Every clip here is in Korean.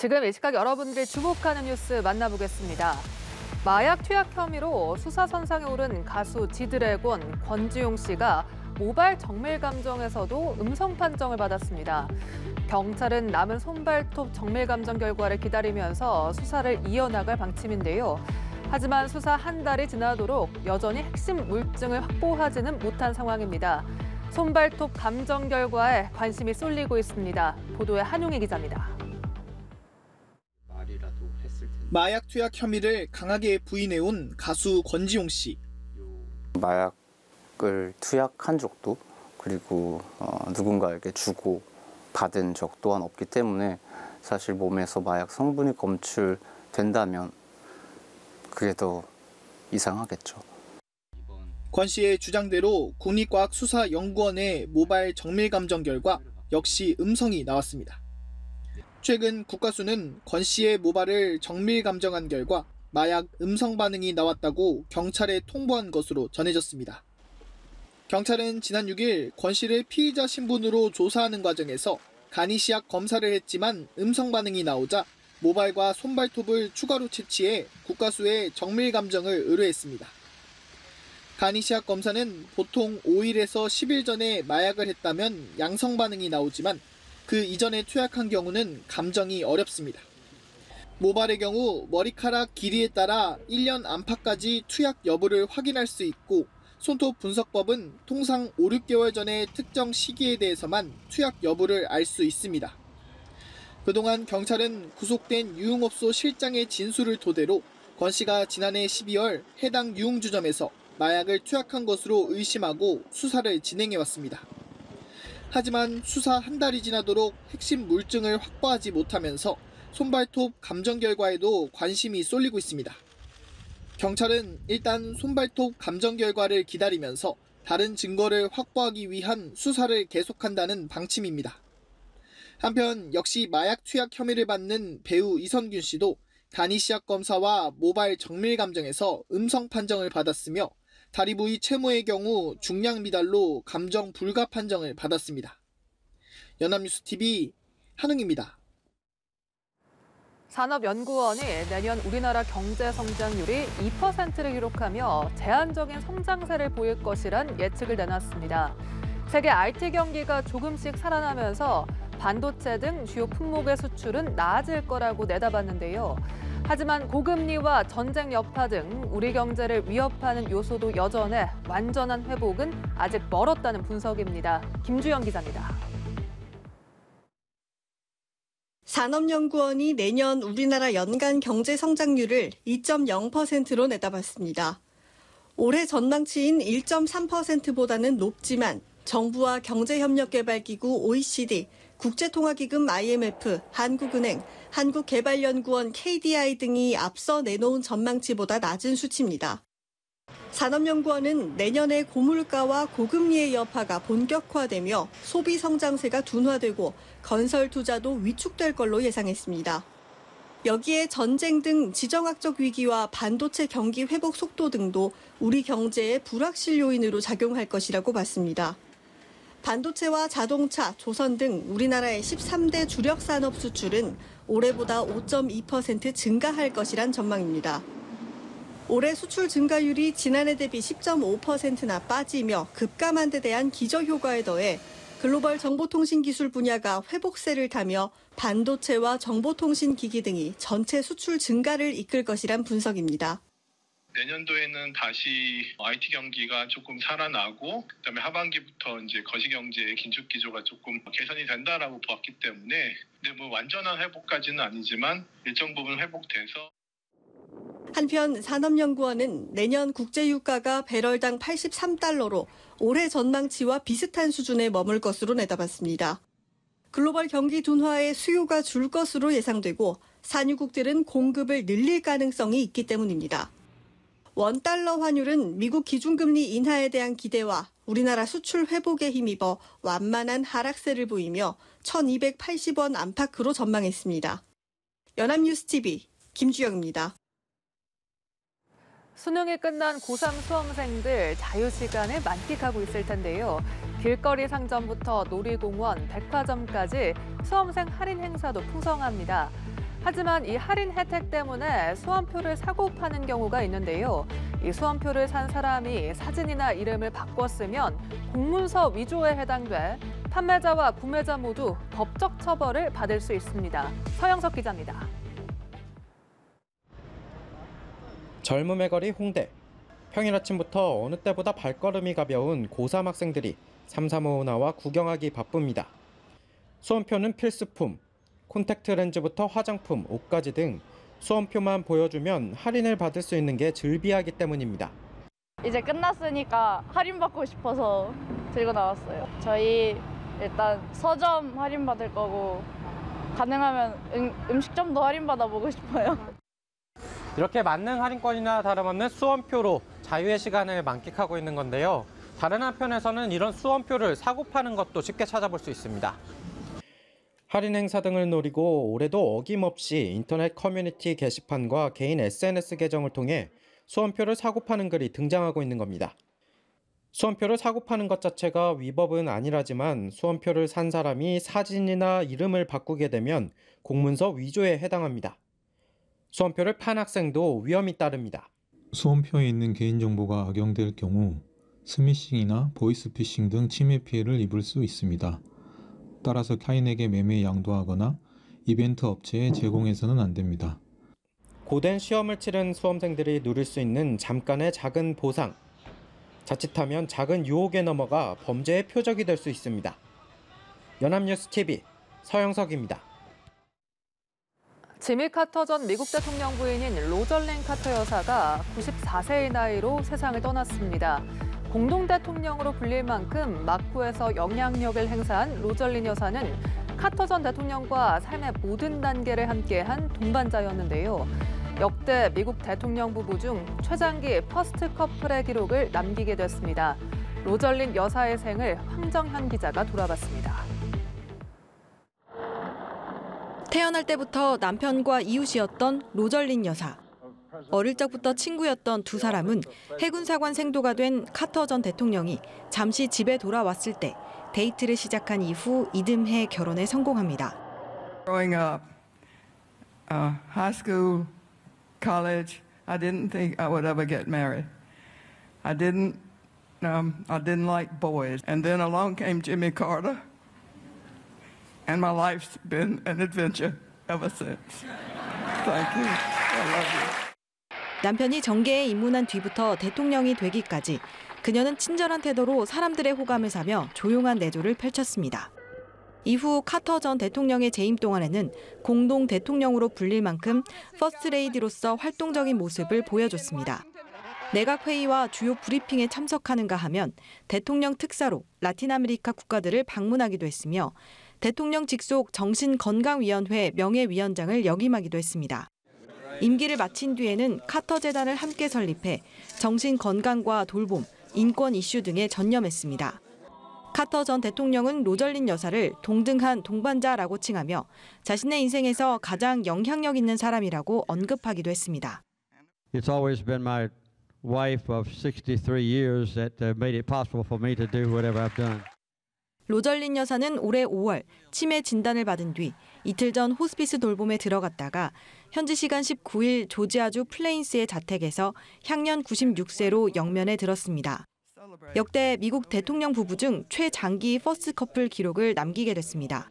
지금 이 시각 여러분들이 주목하는 뉴스 만나보겠습니다. 마약 투약 혐의로 수사선상에 오른 가수 지드래곤 권지용 씨가 모바일 정밀 감정에서도 음성 판정을 받았습니다. 경찰은 남은 손발톱 정밀 감정 결과를 기다리면서 수사를 이어나갈 방침인데요. 하지만 수사 한 달이 지나도록 여전히 핵심 물증을 확보하지는 못한 상황입니다. 손발톱 감정 결과에 관심이 쏠리고 있습니다. 보도에 한용희 기자입니다. 마약 투약 혐의를 강하게 부인해온 가수 권지용 씨. 마약을 투약한 적도 그리고 누군가에게 주고 받은 적 또한 없기 때문에 사실 몸에서 마약 성분이 검출된다면 그게 더 이상하겠죠. 권 씨의 주장대로 국립과학수사연구원의 모바일 정밀 감정 결과 역시 음성이 나왔습니다. 최근 국가수는 권 씨의 모발을 정밀 감정한 결과 마약 음성 반응이 나왔다고 경찰에 통보한 것으로 전해졌습니다. 경찰은 지난 6일 권 씨를 피의자 신분으로 조사하는 과정에서 간이시약 검사를 했지만 음성 반응이 나오자 모발과 손발톱을 추가로 채취해 국가수에 정밀 감정을 의뢰했습니다. 간이시약 검사는 보통 5일에서 10일 전에 마약을 했다면 양성 반응이 나오지만 그 이전에 투약한 경우는 감정이 어렵습니다. 모발의 경우 머리카락 길이에 따라 1년 안팎까지 투약 여부를 확인할 수 있고 손톱 분석법은 통상 5, 6개월 전의 특정 시기에 대해서만 투약 여부를 알 수 있습니다. 그동안 경찰은 구속된 유흥업소 실장의 진술을 토대로 권 씨가 지난해 12월 해당 유흥주점에서 마약을 투약한 것으로 의심하고 수사를 진행해왔습니다. 하지만 수사 한 달이 지나도록 핵심 물증을 확보하지 못하면서 손발톱 감정 결과에도 관심이 쏠리고 있습니다. 경찰은 일단 손발톱 감정 결과를 기다리면서 다른 증거를 확보하기 위한 수사를 계속한다는 방침입니다. 한편 역시 마약 투약 혐의를 받는 배우 이선균 씨도 간이시약 검사와 모바일 정밀 감정에서 음성 판정을 받았으며 다리 부위 채모의 경우 중량 미달로 감정 불가 판정을 받았습니다. 연합뉴스TV 한웅입니다. 산업연구원이 내년 우리나라 경제 성장률이 2%를 기록하며 제한적인 성장세를 보일 것이란 예측을 내놨습니다. 세계 IT 경기가 조금씩 살아나면서 반도체 등 주요 품목의 수출은 나아질 거라고 내다봤는데요. 하지만 고금리와 전쟁 여파 등 우리 경제를 위협하는 요소도 여전해 완전한 회복은 아직 멀었다는 분석입니다. 김주영 기자입니다. 산업연구원이 내년 우리나라 연간 경제 성장률을 2.0%로 내다봤습니다. 올해 전망치인 1.3%보다는 높지만 정부와 경제협력개발기구 OECD, 국제통화기금 IMF, 한국은행, 한국개발연구원 KDI 등이 앞서 내놓은 전망치보다 낮은 수치입니다. 산업연구원은 내년에 고물가와 고금리의 여파가 본격화되며 소비 성장세가 둔화되고 건설 투자도 위축될 걸로 예상했습니다. 여기에 전쟁 등 지정학적 위기와 반도체 경기 회복 속도 등도 우리 경제의 불확실 요인으로 작용할 것이라고 봤습니다. 반도체와 자동차, 조선 등 우리나라의 13대 주력 산업 수출은 올해보다 5.2% 증가할 것이란 전망입니다. 올해 수출 증가율이 지난해 대비 10.5%나 빠지며 급감한 데 대한 기저효과에 더해 글로벌 정보통신기술 분야가 회복세를 타며 반도체와 정보통신기기 등이 전체 수출 증가를 이끌 것이란 분석입니다. 내년도에는 다시 IT 경기가 조금 살아나고 그다음에 하반기부터 이제 거시경제의 긴축 기조가 조금 개선이 된다라고 보았기 때문에 근데 뭐 완전한 회복까지는 아니지만 일정 부분 회복돼서 한편 산업연구원은 내년 국제유가가 배럴당 83달러로 올해 전망치와 비슷한 수준에 머물 것으로 내다봤습니다. 글로벌 경기 둔화에 수요가 줄 것으로 예상되고 산유국들은 공급을 늘릴 가능성이 있기 때문입니다. 원달러 환율은 미국 기준금리 인하에 대한 기대와 우리나라 수출 회복에 힘입어 완만한 하락세를 보이며 1,280원 안팎으로 전망했습니다. 연합뉴스TV 김주영입니다. 수능이 끝난 고3 수험생들 자유시간을 만끽하고 있을 텐데요. 길거리 상점부터 놀이공원, 백화점까지 수험생 할인 행사도 풍성합니다. 하지만 이 할인 혜택 때문에 수험표를 사고 파는 경우가 있는데요. 이 수험표를 산 사람이 사진이나 이름을 바꿨으면 공문서 위조에 해당돼 판매자와 구매자 모두 법적 처벌을 받을 수 있습니다. 서영석 기자입니다. 젊음의 거리 홍대. 평일 아침부터 어느 때보다 발걸음이 가벼운 고3 학생들이 삼삼오오 나와 구경하기 바쁩니다. 수험표는 필수품, 콘택트 렌즈부터 화장품, 옷까지 등 수험표만 보여주면 할인을 받을 수 있는 게 즐비하기 때문입니다. 이제 끝났으니까 할인받고 싶어서 들고 나왔어요. 저희 일단 서점 할인받을 거고 가능하면 음식점도 할인받아보고 싶어요. 이렇게 만능 할인권이나 다름없는 수험표로 자유의 시간을 만끽하고 있는 건데요. 다른 한편에서는 이런 수험표를 사고 파는 것도 쉽게 찾아볼 수 있습니다. 할인 행사 등을 노리고 올해도 어김없이 인터넷 커뮤니티 게시판과 개인 SNS 계정을 통해 수험표를 사고 파는 글이 등장하고 있는 겁니다. 수험표를 사고 파는 것 자체가 위법은 아니라지만 수험표를 산 사람이 사진이나 이름을 바꾸게 되면 공문서 위조에 해당합니다. 수험표를 판 학생도 위험이 따릅니다. 수험표에 있는 개인정보가 악용될 경우 스미싱이나 보이스피싱 등 침해 피해를 입을 수 있습니다. 따라서 타인에게 매매에 양도하거나 이벤트 업체에 제공해서는 안 됩니다. 고된 시험을 치른 수험생들이 누릴 수 있는 잠깐의 작은 보상. 자칫하면 작은 유혹에 넘어가 범죄의 표적이 될 수 있습니다. 연합뉴스 TV 서영석입니다. 지미 카터 전 미국 대통령 부인인 로절린 카터 여사가 94세의 나이로 세상을 떠났습니다. 공동 대통령으로 불릴 만큼 막후에서 영향력을 행사한 로절린 여사는 카터 전 대통령과 삶의 모든 단계를 함께한 동반자였는데요. 역대 미국 대통령 부부 중 최장기 퍼스트 커플의 기록을 남기게 됐습니다. 로절린 여사의 생을 황정현 기자가 돌아봤습니다. 태어날 때부터 남편과 이웃이었던 로절린 여사. 어릴 적부터 친구였던 두 사람은 해군사관 생도가 된 카터 전 대통령이 잠시 집에 돌아왔을 때 데이트를 시작한 이후 이듬해 결혼에 성공합니다. Growing up, high school, college, I didn't think I would ever get married. I didn't like boys. And then along came Jimmy Carter, and my life's been an adventure ever since. Thank you. I love you. 남편이 정계에 입문한 뒤부터 대통령이 되기까지 그녀는 친절한 태도로 사람들의 호감을 사며 조용한 내조를 펼쳤습니다. 이후 카터 전 대통령의 재임 동안에는 공동 대통령으로 불릴 만큼 퍼스트레이디로서 활동적인 모습을 보여줬습니다. 내각 회의와 주요 브리핑에 참석하는가 하면 대통령 특사로 라틴 아메리카 국가들을 방문하기도 했으며 대통령 직속 정신건강위원회 명예위원장을 역임하기도 했습니다. 임기를 마친 뒤에는 카터 재단을 함께 설립해 정신건강과 돌봄, 인권 이슈 등에 전념했습니다. 카터 전 대통령은 로절린 여사를 동등한 동반자라고 칭하며 자신의 인생에서 가장 영향력 있는 사람이라고 언급하기도 했습니다. It's always been my wife of 63 years that made it possible for me to do whatever I've done. 로절린 여사는 올해 5월 치매 진단을 받은 뒤 이틀 전 호스피스 돌봄에 들어갔다가 현지 시간 19일 조지아주 플레인스의 자택에서 향년 96세로 영면에 들었습니다. 역대 미국 대통령 부부 중 최장기 퍼스트 커플 기록을 남기게 됐습니다.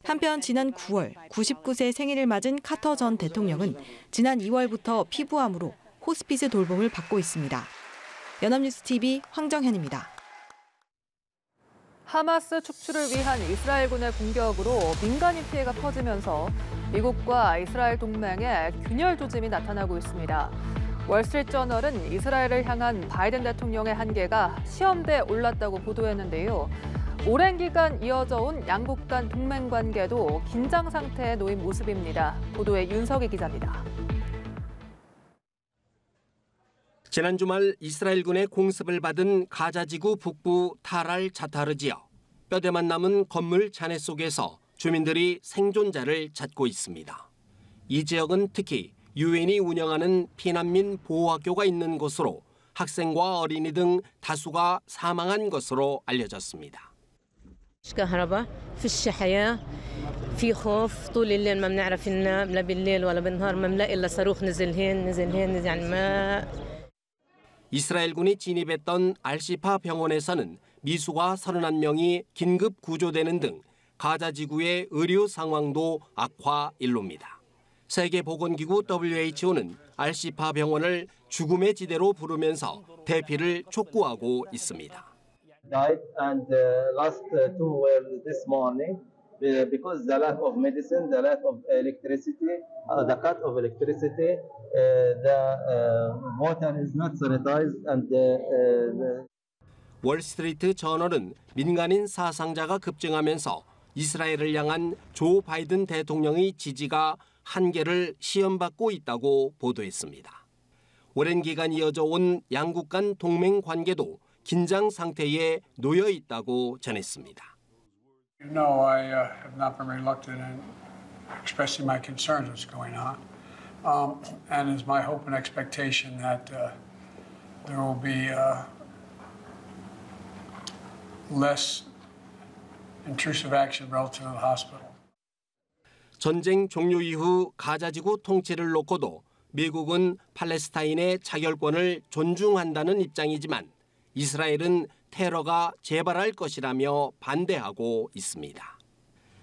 한편 지난 9월 99세 생일을 맞은 카터 전 대통령은 지난 2월부터 피부암으로 호스피스 돌봄을 받고 있습니다. 연합뉴스 TV 황정현입니다. 하마스 축출을 위한 이스라엘군의 공격으로 민간인 피해가 커지면서 미국과 이스라엘 동맹에 균열 조짐이 나타나고 있습니다. 월스트리트저널은 이스라엘을 향한 바이든 대통령의 한계가 시험대에 올랐다고 보도했는데요. 오랜 기간 이어져 온 양국 간 동맹 관계도 긴장 상태에 놓인 모습입니다. 보도에 윤석희 기자입니다. 지난 주말 이스라엘군의 공습을 받은 가자지구 북부 타랄 자타르 지역. 뼈대만 남은 건물 잔해 속에서 주민들이 생존자를 찾고 있습니다. 이 지역은 특히 유엔이 운영하는 피난민 보호학교가 있는 곳으로 학생과 어린이 등 다수가 사망한 것으로 알려졌습니다. في خوف طول الليل ما بنعرف ننام لا بالليل ولا بالنهار ما بنلاقي الا صاروخ نزل هين يعني ما. 이스라엘군이 진입했던 알시파 병원에서는 미수가 31명이 긴급 구조되는 등 가자 지구의 의료 상황도 악화 일로입니다. 세계보건기구 WHO는 알시파 병원을 죽음의 지대로 부르면서 대피를 촉구하고 있습니다. Died and last two were this morning because the lack of medicine, the lack of electricity, the cut of electricity, the water is not sanitized and 월스트리트 저널은 민간인 사상자가 급증하면서 이스라엘을 향한 조 바이든 대통령의 지지가 한계를 시험받고 있다고 보도했습니다. 오랜 기간 이어져 온 양국 간 동맹 관계도 긴장 상태에 놓여 있다고 전했습니다. No, I have not been reluctant in expressing my concerns what's going on, and it's my hope and expectation that there will be less intrusive action relative to the hospital. 전쟁 종료 이후 가자지구 통치를 놓고도 미국은 팔레스타인의 자결권을 존중한다는 입장이지만 이스라엘은 테러가 재발할 것이라며 반대하고 있습니다.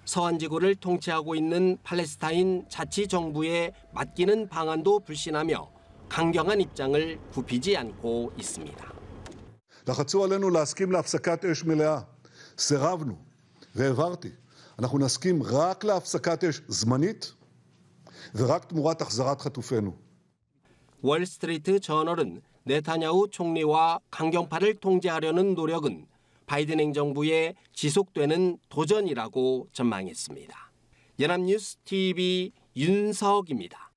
서한지구를 통치하고 있는 팔레스타인 자치정부에 맡기는 방안도 불신하며 강경한 입장을 굽히지 않고 있습니다. לחצו עלינו להסכים להפסקת אש מלאה. סירבנו והעברתי. אנחנו נסכים רק להפסקת אש זמנית ורק תמורת החזרת חטופינו. 월스트리트 저널은 네타냐후 총리와 강경파를 통제하려는 노력은 바이든 행정부의 지속되는 도전이라고 전망했습니다. 연합뉴스 TV 윤석입니다.